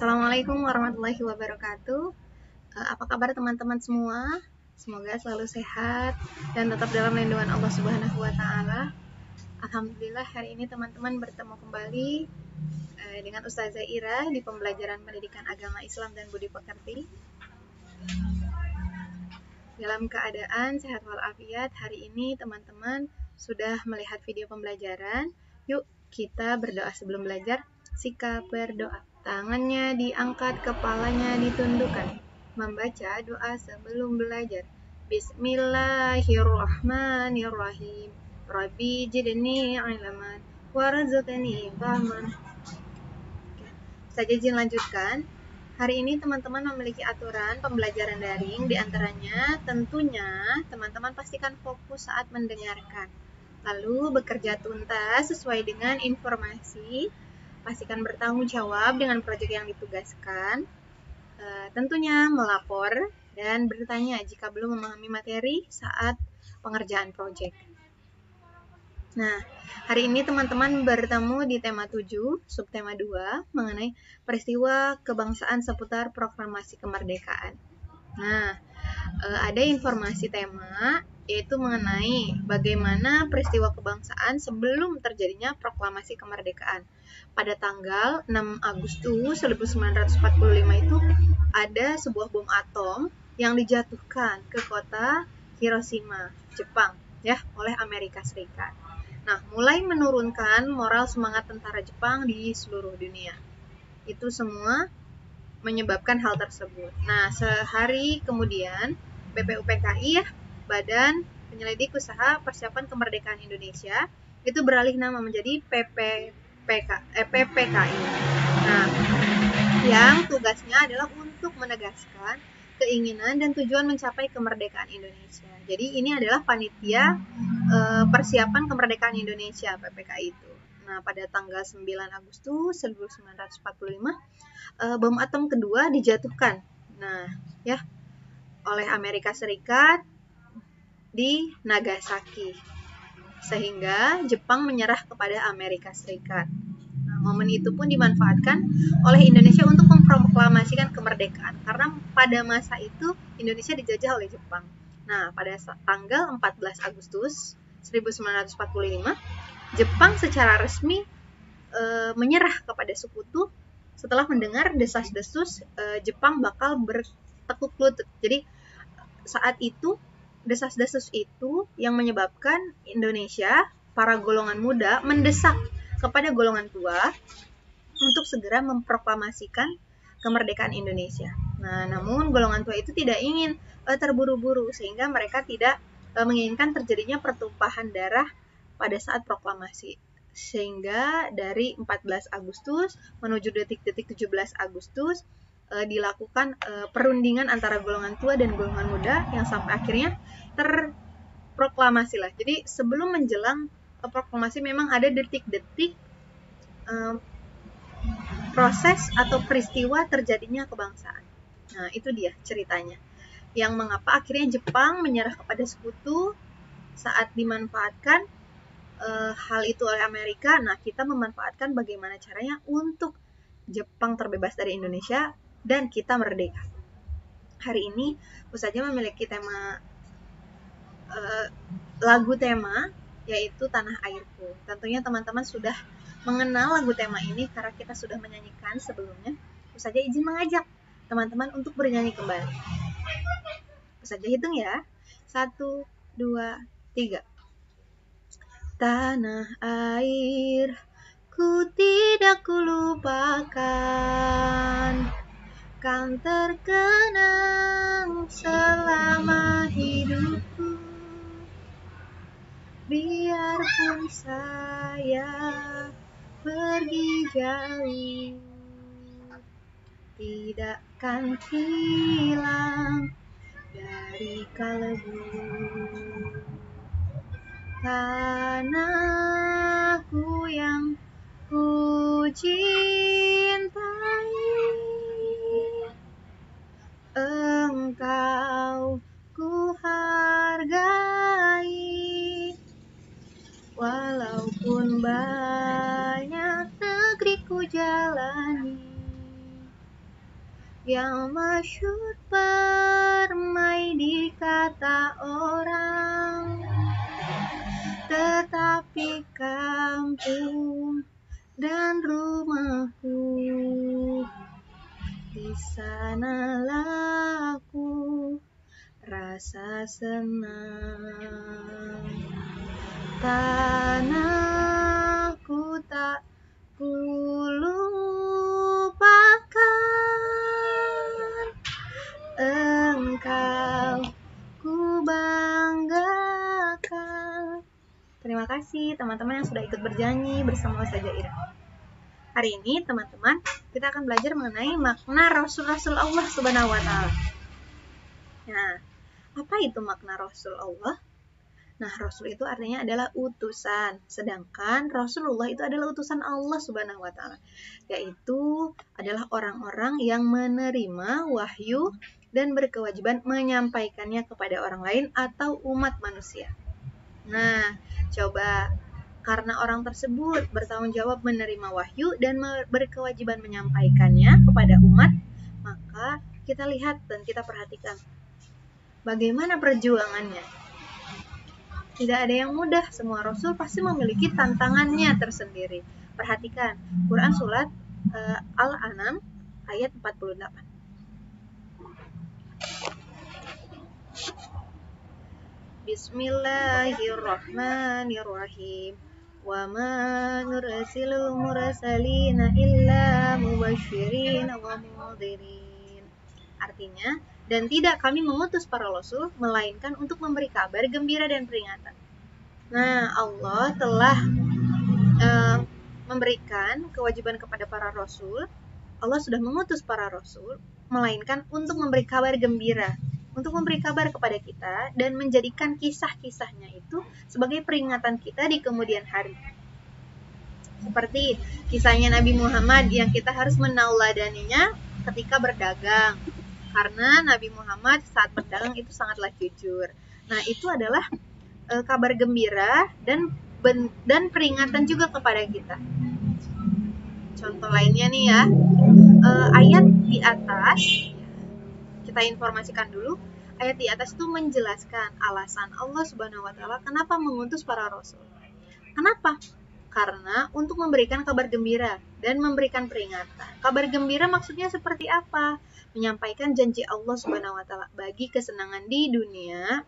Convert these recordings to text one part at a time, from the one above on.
Assalamualaikum warahmatullahi wabarakatuh. Apa kabar teman-teman semua? Semoga selalu sehat dan tetap dalam lindungan Allah Subhanahu wa taala. Alhamdulillah hari ini teman-teman bertemu kembali dengan Ustazah Ira di pembelajaran pendidikan agama Islam dan budi pekerti. Dalam keadaan sehat walafiat, hari ini teman-teman sudah melihat video pembelajaran. Yuk kita berdoa sebelum belajar. Sikap berdoa. Tangannya diangkat, kepalanya ditundukkan. Membaca doa sebelum belajar. Bismillahirrahmanirrahim. Rabbi jidni ilman warzuqni fahman. Saya izin lanjutkan. Hari ini teman-teman memiliki aturan pembelajaran daring, diantaranya tentunya teman-teman pastikan fokus saat mendengarkan. Lalu bekerja tuntas sesuai dengan informasi, pastikan bertanggung jawab dengan proyek yang ditugaskan, tentunya melapor dan bertanya jika belum memahami materi saat pengerjaan proyek. Nah, hari ini teman-teman bertemu di tema 7, subtema 2, mengenai peristiwa kebangsaan seputar proklamasi kemerdekaan. Nah, ada informasi tema, yaitu mengenai bagaimana peristiwa kebangsaan sebelum terjadinya proklamasi kemerdekaan. Pada tanggal 6 Agustus 1945 itu ada sebuah bom atom yang dijatuhkan ke kota Hiroshima, Jepang, ya, oleh Amerika Serikat. Nah, mulai menurunkan moral semangat tentara Jepang di seluruh dunia. Itu semua menyebabkan hal tersebut. Nah, sehari kemudian BPUPKI, ya, Badan Penyelidik Usaha Persiapan Kemerdekaan Indonesia, itu beralih nama menjadi PPKI. Nah, yang tugasnya adalah untuk menegaskan keinginan dan tujuan mencapai kemerdekaan Indonesia. Jadi ini adalah panitia persiapan kemerdekaan Indonesia, PPKI itu. Nah, pada tanggal 9 Agustus 1945 bom atom kedua dijatuhkan. Nah, ya, oleh Amerika Serikat di Nagasaki. Sehingga Jepang menyerah kepada Amerika Serikat. Nah, momen itu pun dimanfaatkan oleh Indonesia untuk memproklamasikan kemerdekaan karena pada masa itu Indonesia dijajah oleh Jepang. Nah, pada tanggal 14 Agustus 1945, Jepang secara resmi menyerah kepada sekutu setelah mendengar desas-desus Jepang bakal bertekuk lutut. Jadi saat itu desas-desus itu yang menyebabkan Indonesia, para golongan muda mendesak kepada golongan tua untuk segera memproklamasikan kemerdekaan Indonesia. Nah, namun golongan tua itu tidak ingin terburu-buru sehingga mereka tidak menginginkan terjadinya pertumpahan darah pada saat proklamasi. Sehingga dari 14 Agustus menuju detik-detik 17 Agustus dilakukan perundingan antara golongan tua dan golongan muda yang sampai akhirnya terproklamasi lah. Jadi sebelum menjelang proklamasi memang ada detik-detik proses atau peristiwa terjadinya kebangsaan. Nah, itu dia ceritanya. Yang mengapa akhirnya Jepang menyerah kepada sekutu saat dimanfaatkan hal itu oleh Amerika. Nah, kita memanfaatkan bagaimana caranya untuk Jepang terbebas dari Indonesia dan kita merdeka. Hari ini Ustazah memiliki tema lagu tema, yaitu Tanah Airku. Tentunya teman-teman sudah mengenal lagu tema ini karena kita sudah menyanyikan sebelumnya. Ustazah izin mengajak teman-teman untuk bernyanyi kembali. Ustazah hitung ya. 1, 2, 3. Tanah air ku tidak kulupakan, kan terkenang selama hidupku. Biarpun saya pergi jauh, tidak kan hilang dari kalbu. Tanahku yang ku cintai, engkau ku hargai. Walaupun banyak negeri ku jalani, yang masyhur permai di kata orang, tetapi kampung dan rumahku, di sanalah aku rasa senang. Tanahku tak kulupakan, engkau ku banggakan. Terima kasih teman-teman yang sudah ikut bernyanyi bersama Ustazah Ira. Hari ini teman-teman kita akan belajar mengenai makna Rasul-Rasul Allah Subhanahu wa Ta'ala. Nah, apa itu makna Rasul Allah? Nah, Rasul itu artinya adalah utusan, sedangkan Rasulullah itu adalah utusan Allah Subhanahu wa Ta'ala, yaitu adalah orang-orang yang menerima wahyu dan berkewajiban menyampaikannya kepada orang lain atau umat manusia. Nah, coba karena orang tersebut bertanggung jawab menerima wahyu dan berkewajiban menyampaikannya kepada umat, maka kita lihat dan kita perhatikan bagaimana perjuangannya. Tidak ada yang mudah, semua Rasul pasti memiliki tantangannya tersendiri. Perhatikan, Quran Surat Al-An'am ayat 48. Bismillahirrahmanirrahim. Wa ma nursilul mursalina illa mubasysyirin wa mundhirin. Artinya, dan tidak kami mengutus para rasul melainkan untuk memberi kabar gembira dan peringatan. Nah, Allah telah memberikan kewajiban kepada para rasul. Allah sudah mengutus para rasul melainkan untuk memberi kabar gembira, untuk memberi kabar kepada kita dan menjadikan kisah-kisahnya itu sebagai peringatan kita di kemudian hari. Seperti kisahnya Nabi Muhammad yang kita harus menauladaninya ketika berdagang. Karena Nabi Muhammad saat berdagang itu sangatlah jujur. Nah, itu adalah kabar gembira dan peringatan juga kepada kita. Contoh lainnya nih ya, ayat di atas, kita informasikan dulu. Ayat di atas itu menjelaskan alasan Allah Subhanahu wa Ta'ala kenapa mengutus para rasul. Kenapa? Karena untuk memberikan kabar gembira dan memberikan peringatan. Kabar gembira maksudnya seperti apa? Menyampaikan janji Allah Subhanahu wa Ta'ala bagi kesenangan di dunia.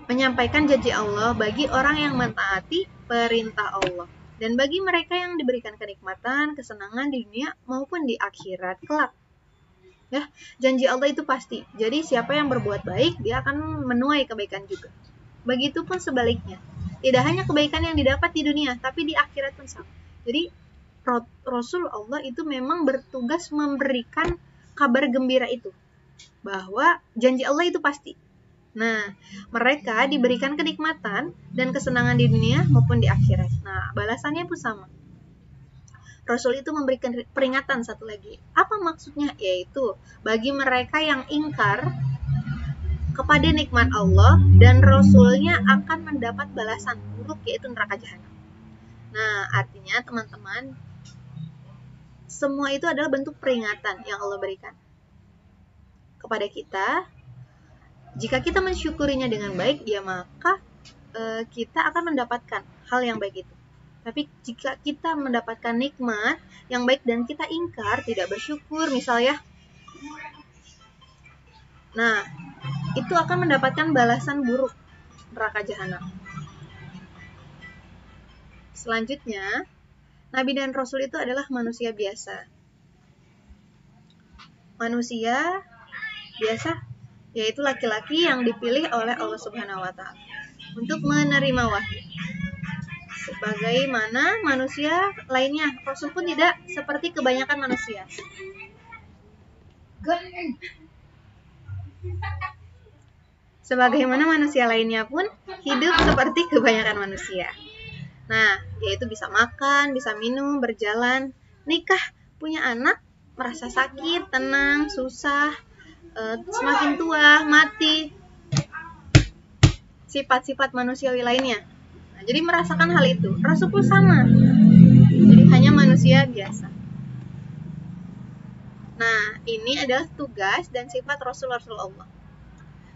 Menyampaikan janji Allah bagi orang yang mentaati perintah Allah. Dan bagi mereka yang diberikan kenikmatan, kesenangan di dunia maupun di akhirat kelak. Ya, janji Allah itu pasti. Jadi siapa yang berbuat baik, dia akan menuai kebaikan juga. Begitupun sebaliknya. Tidak hanya kebaikan yang didapat di dunia, tapi di akhirat pun sama. Jadi Rasul Allah itu memang bertugas memberikan kabar gembira itu, bahwa janji Allah itu pasti. Nah, mereka diberikan kenikmatan dan kesenangan di dunia maupun di akhirat. Nah, balasannya pun sama. Rasul itu memberikan peringatan satu lagi. Apa maksudnya? Yaitu bagi mereka yang ingkar kepada nikmat Allah dan Rasulnya akan mendapat balasan buruk, yaitu neraka jahanam. Nah, artinya teman-teman, semua itu adalah bentuk peringatan yang Allah berikan kepada kita. Jika kita mensyukurinya dengan baik, ya maka kita akan mendapatkan hal yang baik itu. Tapi jika kita mendapatkan nikmat yang baik dan kita ingkar, tidak bersyukur misalnya, nah, itu akan mendapatkan balasan buruk, neraka jahanam. Selanjutnya, Nabi dan Rasul itu adalah manusia biasa. Manusia biasa, yaitu laki-laki yang dipilih oleh Allah Subhanahu wa Ta'ala untuk menerima wahyu. Sebagaimana manusia lainnya, Rasul pun tidak seperti kebanyakan manusia. Sebagaimana manusia lainnya pun hidup seperti kebanyakan manusia. Nah, yaitu bisa makan, bisa minum, berjalan, nikah, punya anak, merasa sakit, tenang, susah, semakin tua, mati, sifat-sifat manusiawi lainnya. Nah, jadi merasakan hal itu. Rasul pun sama. Jadi hanya manusia biasa. Nah, ini adalah tugas dan sifat Rasul-Rasul Allah.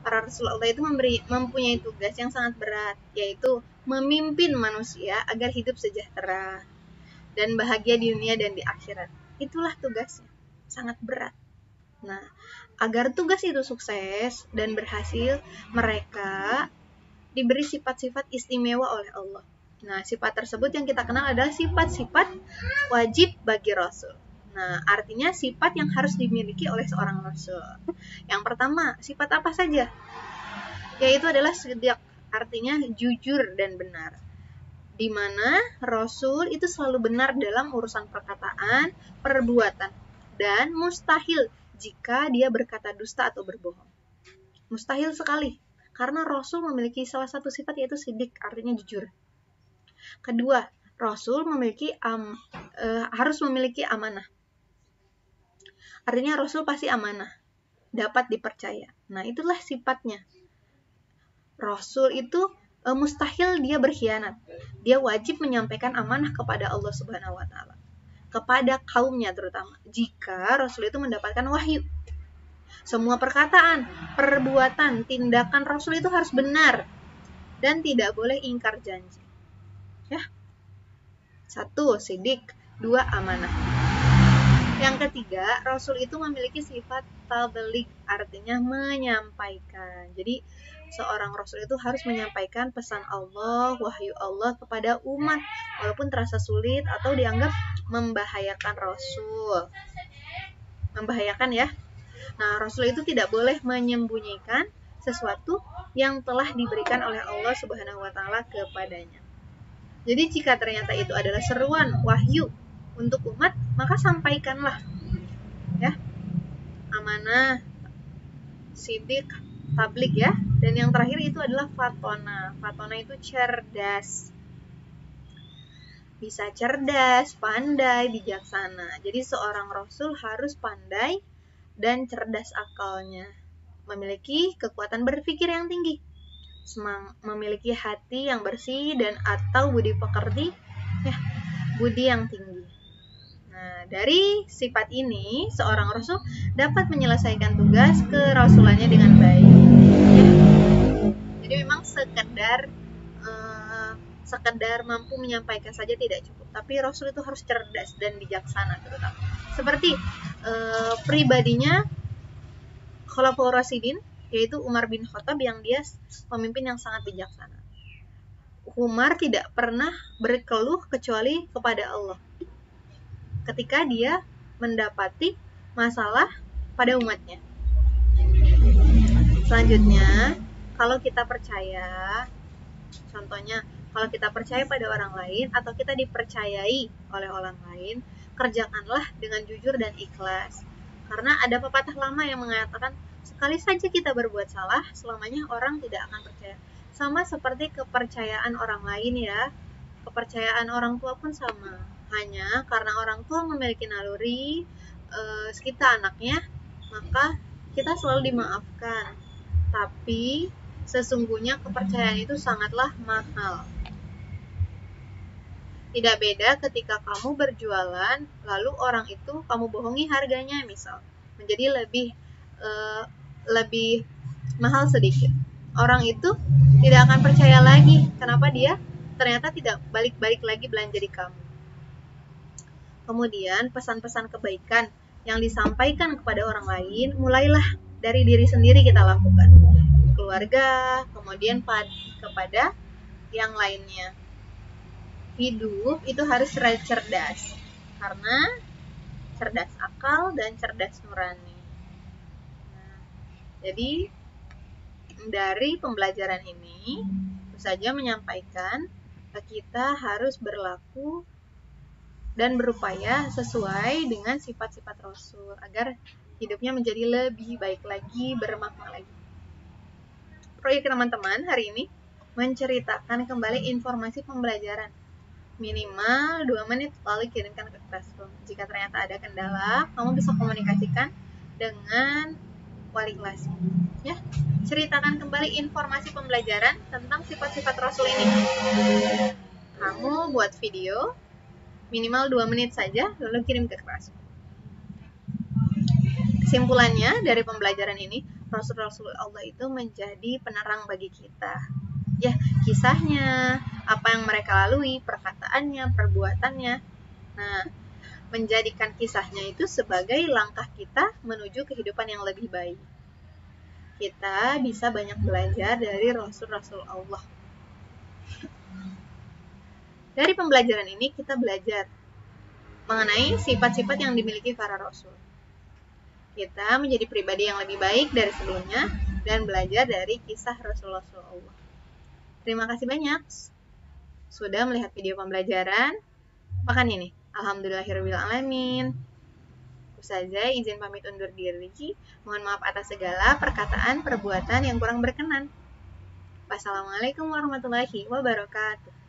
Para Rasul Allah itu mempunyai tugas yang sangat berat, yaitu memimpin manusia agar hidup sejahtera dan bahagia di dunia dan di akhirat. Itulah tugasnya, sangat berat. Nah, agar tugas itu sukses dan berhasil, mereka diberi sifat-sifat istimewa oleh Allah. Nah, sifat tersebut yang kita kenal adalah sifat-sifat wajib bagi Rasul. Nah, artinya sifat yang harus dimiliki oleh seorang Rasul. Yang pertama, sifat apa saja? Yaitu adalah sidq, artinya jujur dan benar. Di mana Rasul itu selalu benar dalam urusan perkataan, perbuatan, dan mustahil jika dia berkata dusta atau berbohong. Mustahil sekali, karena Rasul memiliki salah satu sifat yaitu sidq, artinya jujur. Kedua, Rasul harus memiliki amanah. Artinya Rasul pasti amanah, dapat dipercaya. Nah, itulah sifatnya. Rasul itu mustahil dia berkhianat. Dia wajib menyampaikan amanah kepada Allah Subhanahu wa taala, kepada kaumnya terutama. Jika Rasul itu mendapatkan wahyu, semua perkataan, perbuatan, tindakan Rasul itu harus benar dan tidak boleh ingkar janji. Ya. 1, sidq, 2, amanah. Yang ketiga, Rasul itu memiliki sifat tabligh, artinya menyampaikan. Jadi, seorang Rasul itu harus menyampaikan pesan Allah, wahyu Allah kepada umat, walaupun terasa sulit atau dianggap membahayakan Rasul. Membahayakan ya. Nah, Rasul itu tidak boleh menyembunyikan sesuatu yang telah diberikan oleh Allah Subhanahu wa taala kepadanya. Jadi, jika ternyata itu adalah seruan wahyu untuk umat, maka sampaikanlah. Ya. Amanah, sidq, tabligh ya. Dan yang terakhir itu adalah fatona. Fatona itu cerdas. Bisa cerdas, pandai, bijaksana. Jadi seorang Rasul harus pandai dan cerdas akalnya. Memiliki kekuatan berpikir yang tinggi. Memiliki hati yang bersih dan atau budi pekerti, ya, budi yang tinggi. Nah, dari sifat ini, seorang Rasul dapat menyelesaikan tugas kerasulannya dengan baik. Ya. Jadi memang sekedar mampu menyampaikan saja tidak cukup, tapi Rasul itu harus cerdas dan bijaksana terutama. Seperti pribadinya Khulafaur Rasyidin, yaitu Umar bin Khattab, yang dia pemimpin yang sangat bijaksana. Umar tidak pernah berkeluh kecuali kepada Allah ketika dia mendapati masalah pada umatnya. Selanjutnya, kalau kita percaya, contohnya kalau kita percaya pada orang lain atau kita dipercayai oleh orang lain, kerjakanlah dengan jujur dan ikhlas. Karena ada pepatah lama yang mengatakan, sekali saja kita berbuat salah, selamanya orang tidak akan percaya. Sama seperti kepercayaan orang lain ya, kepercayaan orang tua pun sama. Hanya karena orang tua memiliki naluri, kita anaknya, maka kita selalu dimaafkan. Tapi sesungguhnya kepercayaan itu sangatlah mahal. Tidak beda ketika kamu berjualan, lalu orang itu kamu bohongi harganya, misal menjadi lebih mahal sedikit. Orang itu tidak akan percaya lagi. Kenapa? Dia ternyata tidak balik-balik lagi belanja di kamu. Kemudian pesan-pesan kebaikan yang disampaikan kepada orang lain, mulailah dari diri sendiri kita lakukan. Keluarga, kemudian kepada yang lainnya. Hidup itu harus cerdas, karena cerdas akal dan cerdas nurani. Nah, jadi dari pembelajaran ini, tentu saja menyampaikan kita harus berlaku dan berupaya sesuai dengan sifat-sifat Rasul agar hidupnya menjadi lebih baik lagi, bermakna lagi. Proyek teman-teman hari ini menceritakan kembali informasi pembelajaran. Minimal 2 menit lalu kirimkan ke Classroom. Jika ternyata ada kendala, kamu bisa komunikasikan dengan wali kelas. Ya, ceritakan kembali informasi pembelajaran tentang sifat-sifat Rasul ini. Kamu buat video minimal 2 menit saja, lalu kirim ke kelas. Kesimpulannya dari pembelajaran ini, Rasul-Rasul Allah itu menjadi penerang bagi kita. Ya, kisahnya, apa yang mereka lalui, perkataannya, perbuatannya. Nah, menjadikan kisahnya itu sebagai langkah kita menuju kehidupan yang lebih baik. Kita bisa banyak belajar dari Rasul-Rasul Allah. Dari pembelajaran ini kita belajar mengenai sifat-sifat yang dimiliki para Rasul. Kita menjadi pribadi yang lebih baik dari sebelumnya dan belajar dari kisah Rasul-Rasul Allah. Terima kasih banyak sudah melihat video pembelajaran. Makan ini. Alhamdulillahirrahmanirrahim. Ustazah izin pamit undur diri. Mohon maaf atas segala perkataan, perbuatan yang kurang berkenan. Wassalamualaikum warahmatullahi wabarakatuh.